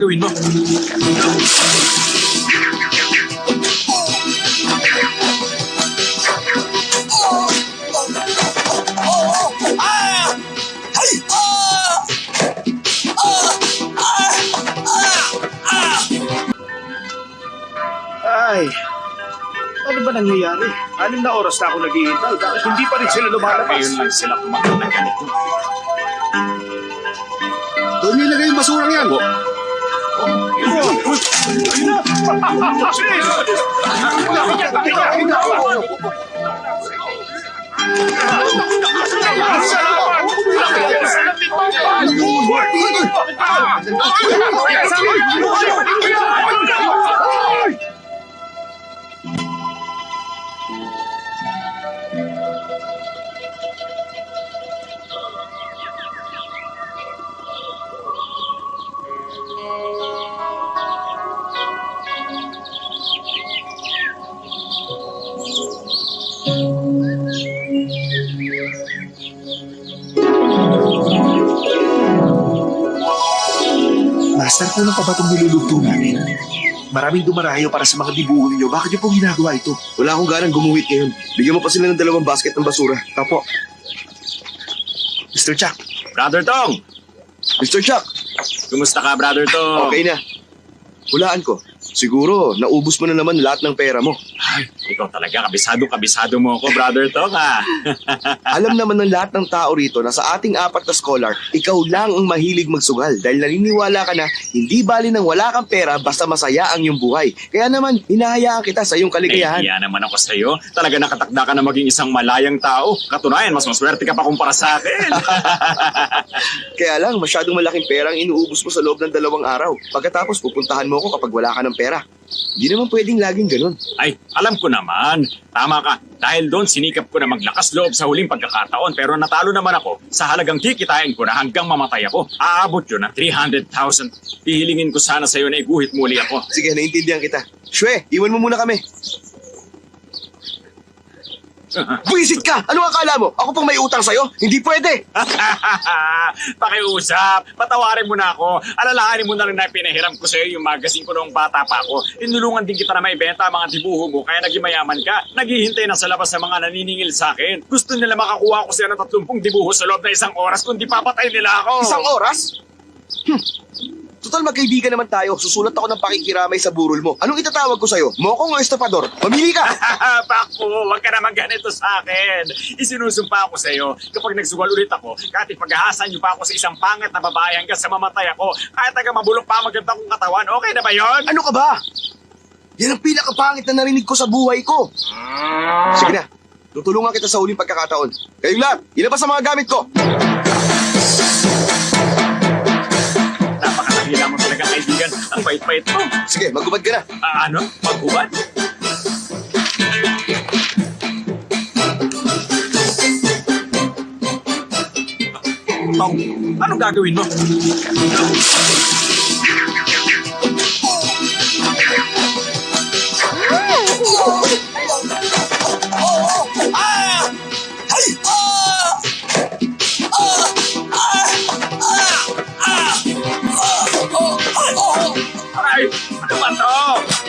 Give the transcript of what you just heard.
Gawin mo. Ay, ano ba nangyayari? 6 na oras na ako naghihintay. Bakit hindi pa rin sila lumalabas? Ngayon lang sila kumagal na ganito. Doon nilagay yung basurang yan. Master, kulang pa ba itong nilulugto namin? Maraming dumarayo para sa mga dibuho ninyo. Bakit niyo pong ginagawa ito? Wala akong ganang gumuhit ngayon. Bigyan mo pa sila ng 2 basket ng basura. Tapo. Mr. Chuck, Brother Tong! Mr. Chuck, Kumusta ka, Brother Tong? okay na. Hulaan ko. Siguro, naubos mo na naman lahat ng pera mo. Ay, ikaw talaga, kabisado mo ako, Brother Tong, ha? Alam naman ng lahat ng tao rito na sa ating 4 na scholar, ikaw lang ang mahilig magsugal dahil naniniwala ka na hindi bali ng wala kang pera basta masaya ang iyong buhay. Kaya naman, hinahayaan kita sa iyong kaligayahan. Iya naman ako sa'yo. Talaga nakatakda ka na maging isang malayang tao. Katunayan, mas maswerte ka pa kumpara sa akin. Kaya lang, masyadong malaking pera ang inuubos mo sa loob ng 2 araw. Pagkatapos, pupuntahan mo ako kapag wala ka ng pera. Hindi naman pwedeng laging ganun. Ay, alam ko naman. Tama ka. Dahil doon, sinikap ko na maglakas loob sa huling pagkakataon. Pero natalo naman ako sa halagang kikitain ko na hanggang mamatay ako. Aabot yun ng 300,000. Hihilingin ko sana sa'yo na iguhit muli ako. Sige, naintindihan kita. Shwe, iwan mo muna kami. Buisit ka! Ano akala mo? Ako pang may utang sa'yo? Hindi pwede! Pakiusap, patawarin mo na ako. Alalahanin mo na rin na pinahiram ko sa'yo yung magazine ko noong bata pa ako. Tinulungan din kita na maibenta ang mga dibuho mo kaya naging mayaman ka. Naghihintay na sa labas sa mga naniningil sa akin. Gusto nila makakuha ko sila ng 30 dibuho sa loob na 1 oras kundi papatay nila ako. 1 oras? Total, magkaibigan naman tayo. Susulat ako ng pakikiramay sa burol mo. Anong itatawag ko sa'yo? Mokong o estapador? Mamili ka! Paku, huwag ka naman ganito sa akin. Isinusumpa ako sa iyo. Kapag nagsugal ulit ako, kahit ipag-ahasan niyo pa ako sa isang pangat na babae hanggang sa mamatay ako, kahit taga mabulok pa maganda kong katawan, okay na ba yon? Ano ka ba? Yan ang pinakapangit na narinig ko sa buhay ko. Sige na, tutulungan kita sa huling pagkakataon. Kayong lahat, ilabas ang mga gamit ko. Napakakila mo talaga, kaibigan. Ang bait-bait mo. Sige, magubad ka na. Ano? Maghubad? Tong, anong gagawin mo? Ay, ano ba to?